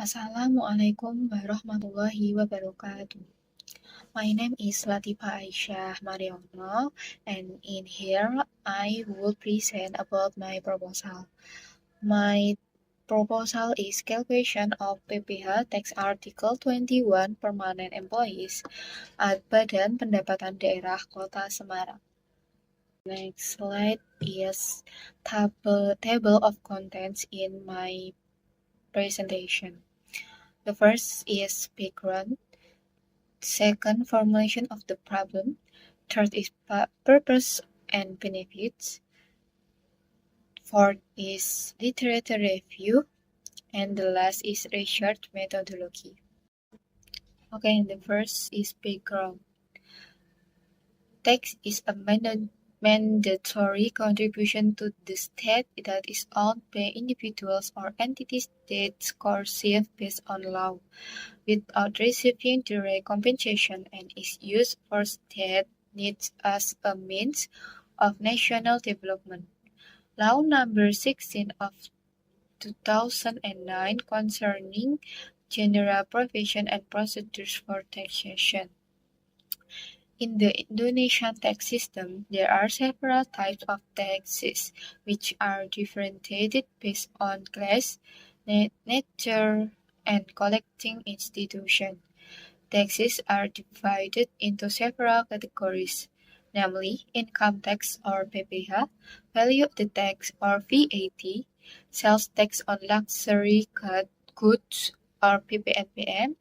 Assalamualaikum warahmatullahi wabarakatuh. My name is Latifa Aisyah Mariono, and in here I will present about my proposal. My proposal is calculation of PPh Tax Article 21 Permanent Employees at Badan Pendapatan Daerah Kota Semarang. Next slide is table of contents in my presentation. The first is background. Second, formulation of the problem. Third is purpose and benefits. Fourth is literature review. And the last is research methodology. Okay, the first is background. Tax is a mandatory contribution to the state that is owned by individuals or entities that receive based on law, without receiving direct compensation, and is used for state needs as a means of national development. Law number 16 of 2009 concerning general provision and procedures for taxation. In the Indonesian tax system, there are several types of taxes, which are differentiated based on class, nature, and collecting institution. Taxes are divided into several categories, namely income tax or PPh, value of the tax or VAT, sales tax on luxury goods or PPNBM,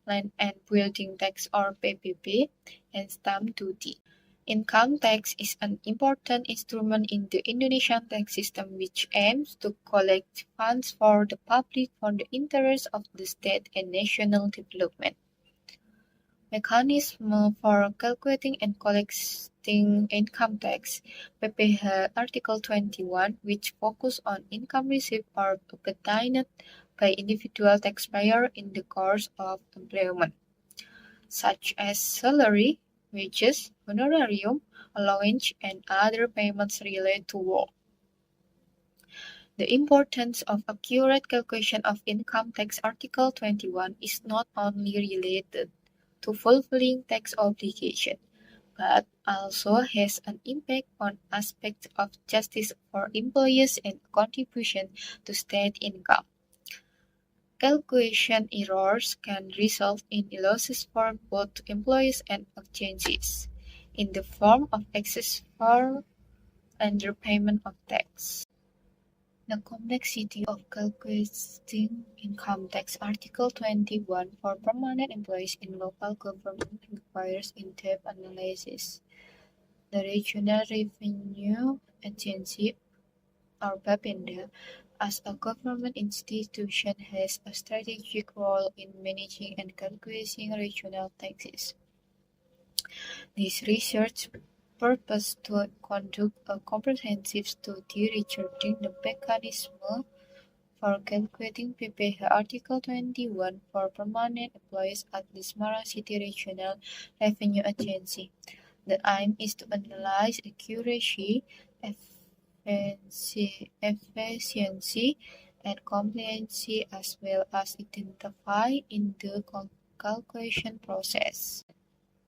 land and building tax or PBB, and stamp duty. Income tax is an important instrument in the Indonesian tax system which aims to collect funds for the public for the interest of the state and national development. Mechanism for calculating and collecting income tax, PPh Article 21, which focus on income received or obtained by individual taxpayer in the course of employment, such as salary, wages, honorarium, allowance, and other payments related to work. The importance of accurate calculation of income tax Article 21 is not only related to fulfilling tax obligation, but also has an impact on aspects of justice for employees and contribution to state income. Calculation errors can result in losses for both employees and agencies, in the form of excess for underpayment of tax. The complexity of calculating income tax Article 21 for permanent employees in local government requires in-depth analysis. The Regional Revenue Agency, or Bapenda, as a government institution has a strategic role in managing and calculating regional taxes. This research purpose to conduct a comprehensive study regarding the mechanism for calculating PPh Article 21 for permanent employees at the Semarang City Regional Revenue Agency. The aim is to analyze accuracy, efficiency, and compliancy as well as identify in the calculation process.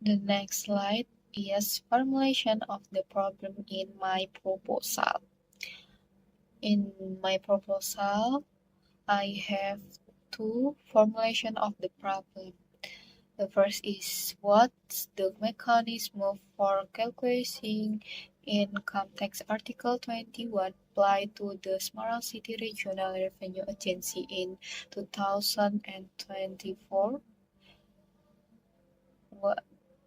The next slide is formulation of the problem in my proposal. In my proposal, I have two formulation of the problem. The first is what's the mechanism for calculating income tax Article 21 applied to the Semarang City Regional Revenue Agency in 2024.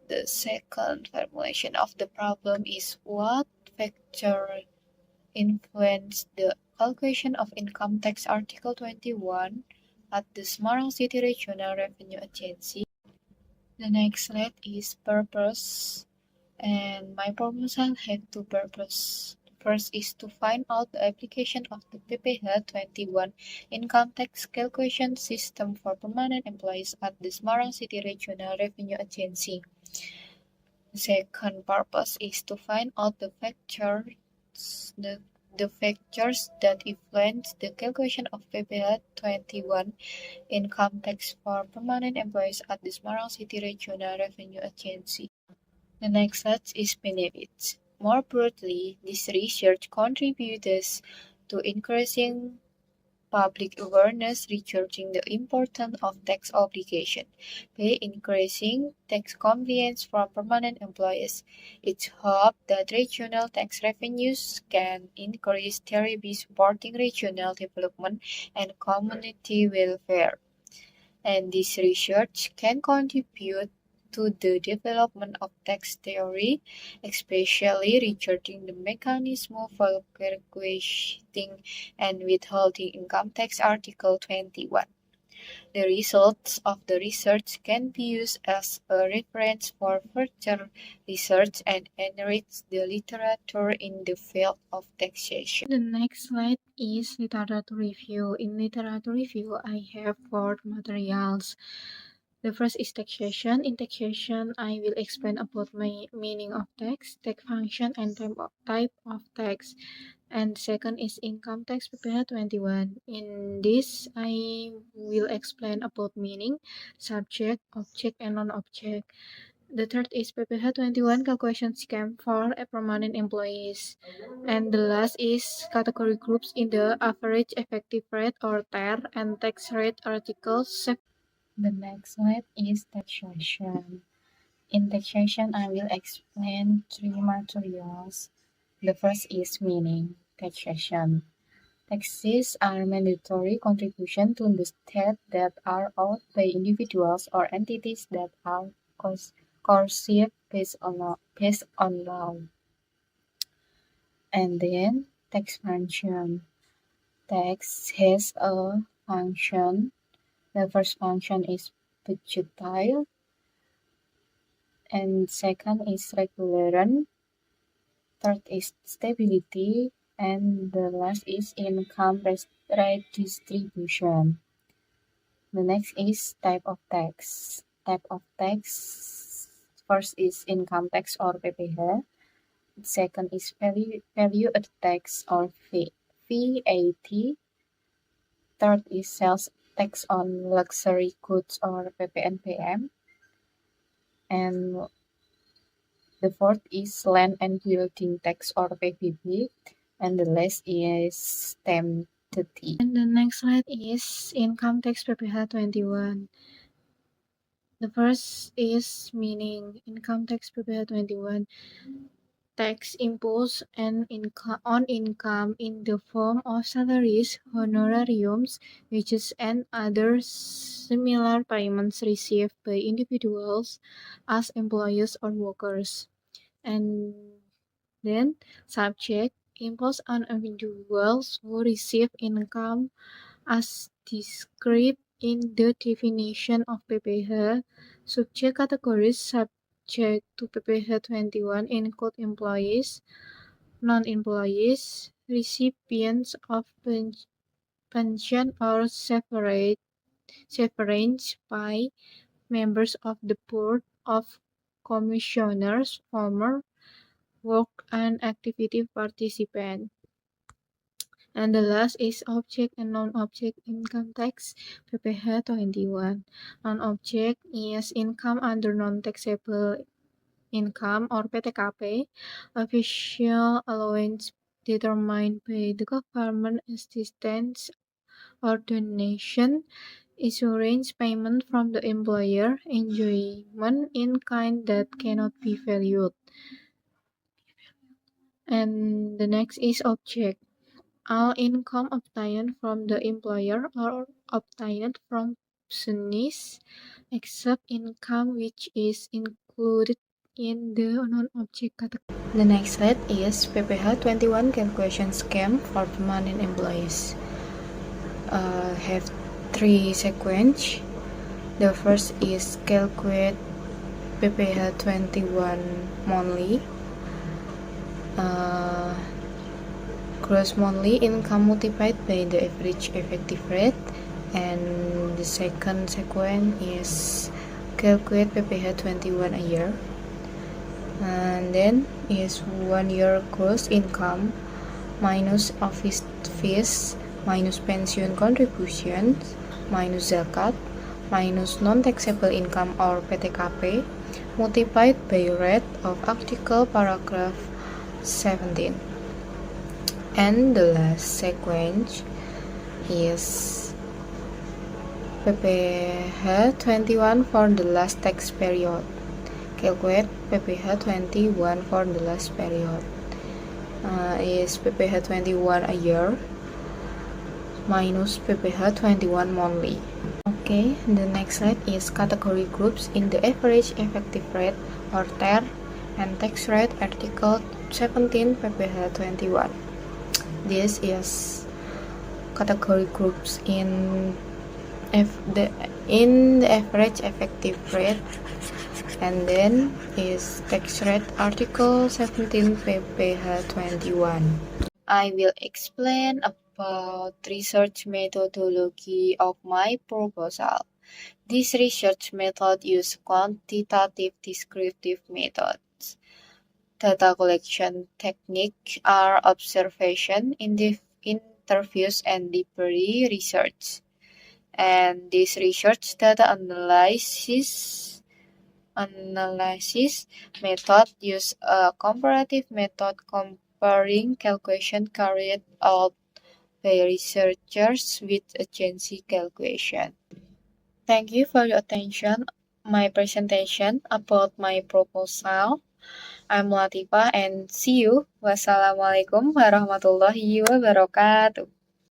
The second formulation of the problem is what factor influence the calculation of income tax Article 21 at the Semarang City Regional Revenue Agency. The next slide is purpose, and my proposal has two purposes. First is to find out the application of the PPh 21 income tax calculation system for permanent employees at the Semarang City Regional Revenue Agency. The second purpose is to find out the factors that the factors that influence the calculation of PPh 21 income tax for permanent employees at the Semarang City Regional Revenue Agency. The next set is benefits. More broadly, this research contributes to increasing public awareness regarding the importance of tax obligation by increasing tax compliance for permanent employees. It's hoped that regional tax revenues can increase thereby supporting regional development and community welfare. And this research can contribute to the development of tax theory, especially regarding the mechanism for calculating and withholding income tax Article 21. The results of the research can be used as a reference for further research and enrich the literature in the field of taxation. The next slide is literature review. In literature review, I have 4 materials. The first is taxation. In taxation, I will explain about my meaning of tax function, and type of tax. And second is income tax PPh 21. In this, I will explain about meaning, subject, object, and non-object. The third is PPh 21 calculation scheme for permanent employees. And the last is category groups in the average effective rate or TER and tax rate articles. The next slide is taxation. In taxation, I will explain 3 materials. The first is meaning taxation. Taxes are mandatory contributions to the state that are owed by individuals or entities that are coercive based on law. And then tax function. Tax has a function. The first function is budgetary, and second is regulation, third is stability, and the last is income redistribution. The next is type of tax. Type of tax, first is income tax or PPh. Second is value added tax or VAT. Third is sales tax on luxury goods or PPNBM. And the fourth is land and building tax or PBB. And the last is stamp duty. And the next slide is income tax PPh 21. The first is meaning income tax PPh 21. Tax imposed on income in the form of salaries, honorariums, wages, and other similar payments received by individuals as employees or workers. And then subject imposed on individuals who receive income as described in the definition of PPh. Subject categories subject to PPh 21 include employees, non-employees, recipients of pension or severance by members of the board of commissioners, former work and activity participant. And the last is object and non-object income tax PPh 21. Non-object is income under non-taxable income or PTKP, official allowance determined by the government, assistance or donation, insurance payment from the employer, enjoyment in kind that cannot be valued. And the next is object. All income obtained from the employer or obtained from business, except income which is included in the non-object category. The next slide is PPh 21 calculation scheme for permanent employees. Have 3 sequence. The first is calculate PPh 21 monthly. Gross monthly income multiplied by the average effective rate. And the second sequence is calculate PPh 21 a year. And then is 1 year gross income minus office fees, minus pension contributions, minus zakat, minus non-taxable income or PTKP, multiplied by rate of article paragraph 17. And the last sequence is PPh 21 for the last tax period. Calculate PPh 21 for the last period. Is PPh 21 a year minus PPh 21 monthly. Okay, the next slide is category groups in the average effective rate or TER and tax rate article 17 PPh 21. This is category groups in the average effective rate, and then is tax rate article 17 PPh 21. I will explain about research methodology of my proposal. This research method uses quantitative descriptive methods. Data collection techniques are observation, interviews, and library research. And this research data analysis method use a comparative method comparing calculation carried out by researchers with agency calculation. Thank you for your attention. My presentation about my proposal. I'm Latifa and see you. Wassalamualaikum warahmatullahi wabarakatuh.